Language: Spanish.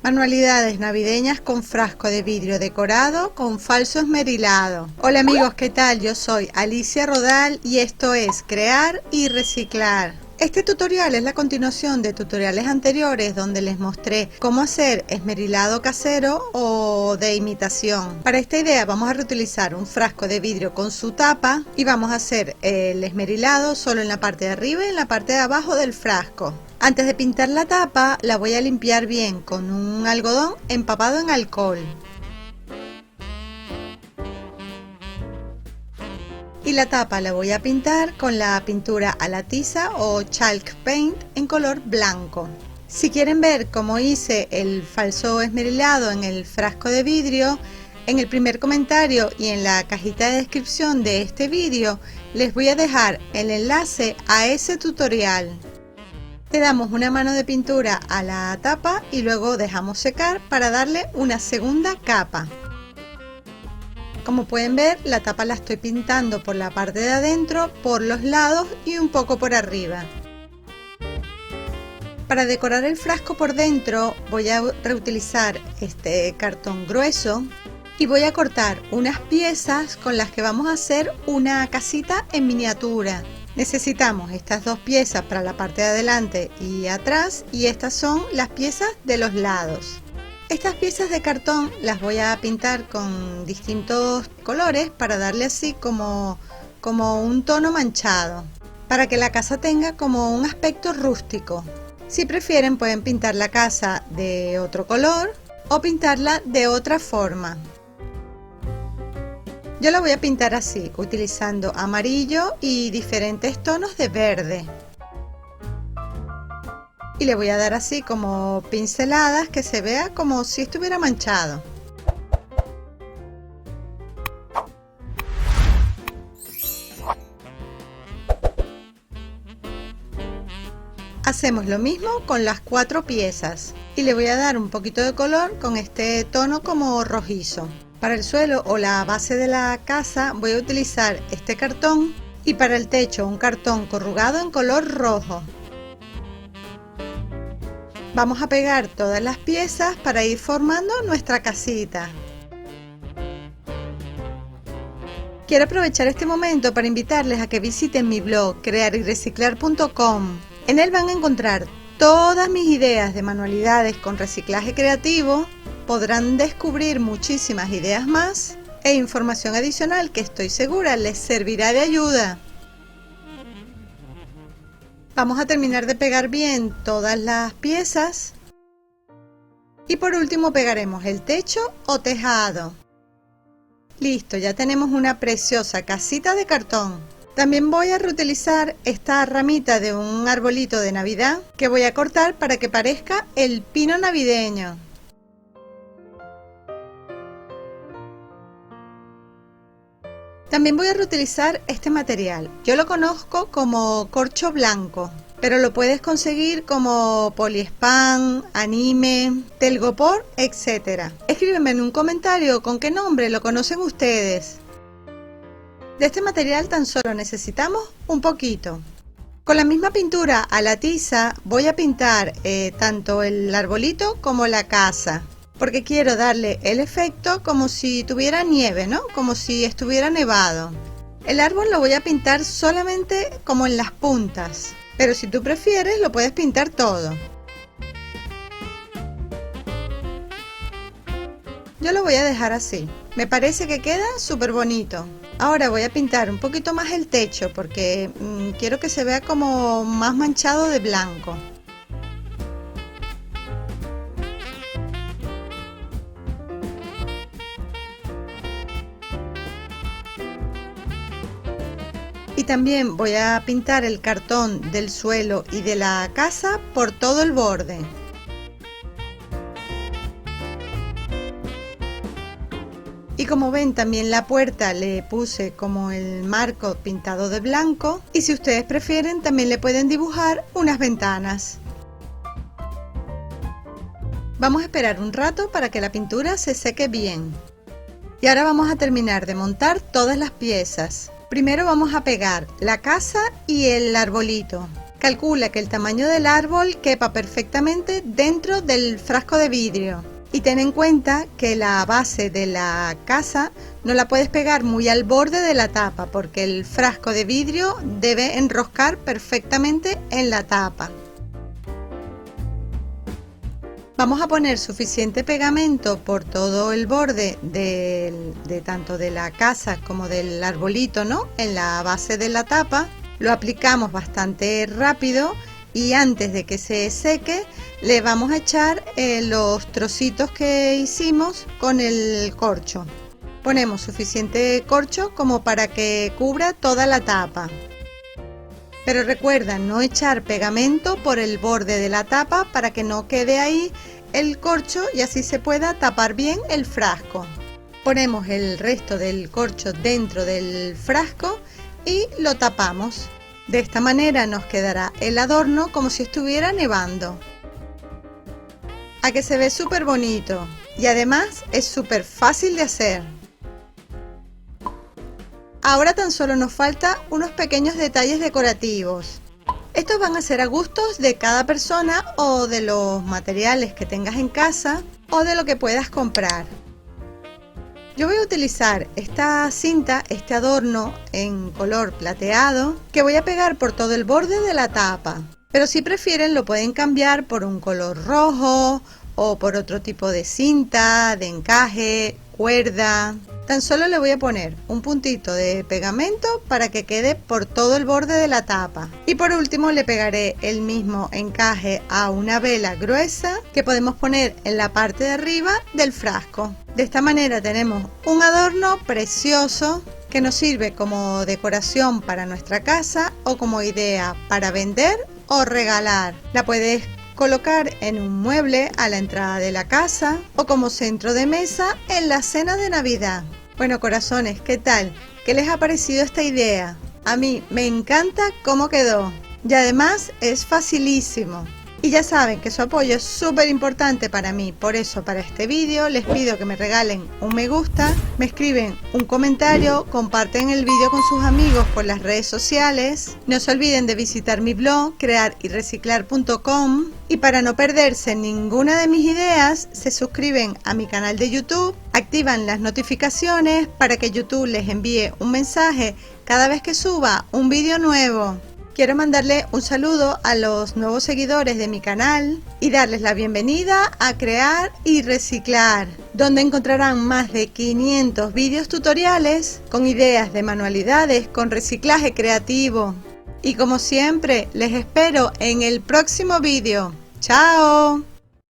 Manualidades navideñas con frasco de vidrio decorado con falso esmerilado. Hola amigos, ¿qué tal? Yo soy Alicia Rodal y esto es Crear y Reciclar. Este tutorial es la continuación de tutoriales anteriores donde les mostré cómo hacer esmerilado casero o de imitación. Para esta idea vamos a reutilizar un frasco de vidrio con su tapa y vamos a hacer el esmerilado solo en la parte de arriba y en la parte de abajo del frasco. Antes de pintar la tapa la voy a limpiar bien con un algodón empapado en alcohol. Y la tapa la voy a pintar con la pintura a la tiza o chalk paint en color blanco. Si quieren ver cómo hice el falso esmerilado en el frasco de vidrio, en el primer comentario y en la cajita de descripción de este vídeo les voy a dejar el enlace a ese tutorial. Le damos una mano de pintura a la tapa y luego dejamos secar para darle una segunda capa. Como pueden ver, la tapa la estoy pintando por la parte de adentro, por los lados y un poco por arriba. Para decorar el frasco por dentro voy a reutilizar este cartón grueso y voy a cortar unas piezas con las que vamos a hacer una casita en miniatura. Necesitamos estas dos piezas para la parte de adelante y atrás y estas son las piezas de los lados. Estas piezas de cartón las voy a pintar con distintos colores para darle así como un tono manchado, para que la casa tenga como un aspecto rústico. Si prefieren pueden pintar la casa de otro color o pintarla de otra forma. Yo la voy a pintar así, utilizando amarillo y diferentes tonos de verde. Y le voy a dar así como pinceladas que se vea como si estuviera manchado. Hacemos lo mismo con las cuatro piezas y le voy a dar un poquito de color con este tono como rojizo. Para el suelo o la base de la casa voy a utilizar este cartón y para el techo un cartón corrugado en color rojo. Vamos a pegar todas las piezas para ir formando nuestra casita. Quiero aprovechar este momento para invitarles a que visiten mi blog crearyreciclar.com. En él van a encontrar todas mis ideas de manualidades con reciclaje creativo. Podrán descubrir muchísimas ideas más e información adicional que estoy segura les servirá de ayuda. Vamos a terminar de pegar bien todas las piezas y por último pegaremos el techo o tejado. Listo, ya tenemos una preciosa casita de cartón. También voy a reutilizar esta ramita de un arbolito de Navidad que voy a cortar para que parezca el pino navideño. También voy a reutilizar este material. Yo lo conozco como corcho blanco, pero lo puedes conseguir como poliespan, anime, telgopor, etc. Escríbeme en un comentario con qué nombre lo conocen ustedes. De este material tan solo necesitamos un poquito. Con la misma pintura a la tiza voy a pintar tanto el arbolito como la casa, porque quiero darle el efecto como si tuviera nieve, ¿no? Como si estuviera nevado. El árbol lo voy a pintar solamente como en las puntas, pero si tú prefieres lo puedes pintar todo. Yo lo voy a dejar así. Me parece que queda súper bonito. Ahora voy a pintar un poquito más el techo porque quiero que se vea como más manchado de blanco. Y también voy a pintar el cartón del suelo y de la casa por todo el borde. Y como ven, también la puerta le puse como el marco pintado de blanco. Y si ustedes prefieren, también le pueden dibujar unas ventanas. Vamos a esperar un rato para que la pintura se seque bien. Y ahora vamos a terminar de montar todas las piezas. Primero vamos a pegar la casa y el arbolito. Calcula que el tamaño del árbol quepa perfectamente dentro del frasco de vidrio. Y ten en cuenta que la base de la casa no la puedes pegar muy al borde de la tapa, porque el frasco de vidrio debe enroscar perfectamente en la tapa. Vamos a poner suficiente pegamento por todo el borde de tanto de la casa como del arbolito, ¿no? En la base de la tapa. Lo aplicamos bastante rápido y antes de que se seque le vamos a echar los trocitos que hicimos con el corcho. Ponemos suficiente corcho como para que cubra toda la tapa. Pero recuerda no echar pegamento por el borde de la tapa para que no quede ahí el corcho y así se pueda tapar bien el frasco. Ponemos el resto del corcho dentro del frasco y lo tapamos. De esta manera nos quedará el adorno como si estuviera nevando. A que se ve súper bonito y además es súper fácil de hacer. Ahora tan solo nos faltan unos pequeños detalles decorativos. Estos van a ser a gustos de cada persona o de los materiales que tengas en casa o de lo que puedas comprar. Yo voy a utilizar esta cinta, este adorno en color plateado que voy a pegar por todo el borde de la tapa. Pero si prefieren lo pueden cambiar por un color rojo o por otro tipo de cinta, de encaje, cuerda. Tan solo le voy a poner un puntito de pegamento para que quede por todo el borde de la tapa. Y por último le pegaré el mismo encaje a una vela gruesa que podemos poner en la parte de arriba del frasco. De esta manera tenemos un adorno precioso que nos sirve como decoración para nuestra casa o como idea para vender o regalar. La puedes colocar en un mueble a la entrada de la casa o como centro de mesa en la cena de Navidad. Bueno, corazones, ¿qué tal? ¿Qué les ha parecido esta idea? A mí me encanta cómo quedó y además es facilísimo. Y ya saben que su apoyo es súper importante para mí, por eso para este vídeo les pido que me regalen un me gusta, me escriben un comentario, comparten el vídeo con sus amigos por las redes sociales, no se olviden de visitar mi blog crearyreciclar.com y para no perderse ninguna de mis ideas se suscriben a mi canal de YouTube, activan las notificaciones para que YouTube les envíe un mensaje cada vez que suba un vídeo nuevo. Quiero mandarle un saludo a los nuevos seguidores de mi canal y darles la bienvenida a Crear y Reciclar, donde encontrarán más de 500 vídeos tutoriales con ideas de manualidades con reciclaje creativo. Y como siempre, les espero en el próximo vídeo. ¡Chao!